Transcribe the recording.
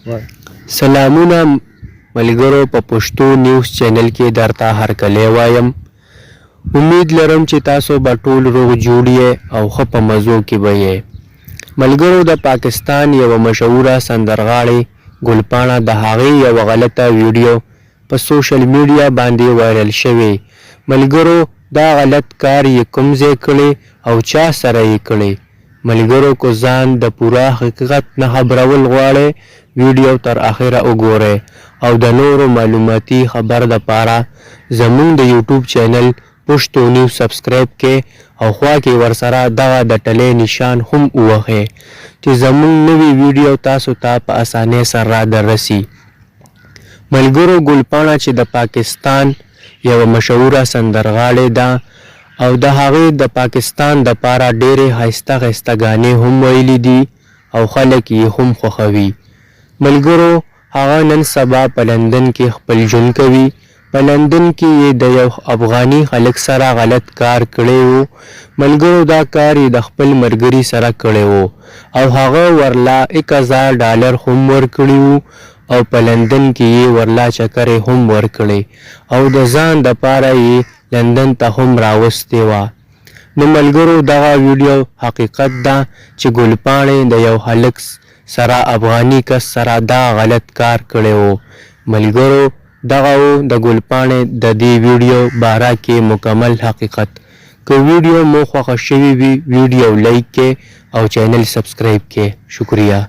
سلامونه ملګرو په پښتو نیوز چینل کې درته هرکلی وایم. امید لرم چې تاسو به ټول روغ جوړ یې او ښه په مزو کې به یې. ملګرو د پاکستان یوه مشهوره سندرغاړې ګلپاڼه د هغې یوه غلطه ویډیو په سوشل میډیا باندې وایرل شوې. ملګرو دا غلط کار یې کوم ځای کړی او چا سره یې کړی؟ ملګرو که ځان د پوره حقیقت نه خبرول غواړئ ویډیو تر اخره وګورئ او د نورو معلوماتي خبر دپاره زموږ د یوټیوب چینل پښتو نیوز سبسکرایب کړئ او خوا کې ورسره دغه د ټلۍ نشان هم ووهئ چې زموږ نوې ویډیو تاسو ته په اسانۍ سره دررسي. ملګرو ګلپاڼه چې د پاکستان یوه مشهوره سندرغاړې ده او د هغې د پاکستان دپاره ډېرې ښایسته ښایسته ګانې هم ویلي دي او خلک یې هم خوښوي. ملګرو هغه نن سبا په لندن کې خپل ژوند کوي. په لندن کې یې د یو افغاني هلک سره غلط کار کړی و. ملګرو دا کار یې د خپل ملګري سره کړی و او هغه ورله $1000 هم ورکړي وو او په لندن کې یې ورله چکرې هم ورکړې او د ځان دپاره یې لندن ته هم راوستې وه. نو ملګرو دغه ویډیو حقیقت ده چې ګلپاڼې د یو هلک سره افغاني کس سره دا غلط کار کړی و. ملګرو دغه و د ګلپاڼې د دې ویډیو باره کې مکمل حقیقت. که ویډیو مو خوښه شوې وي ویډیو لایک کړئ او چینل سبسکرایب کړئ. شکریه.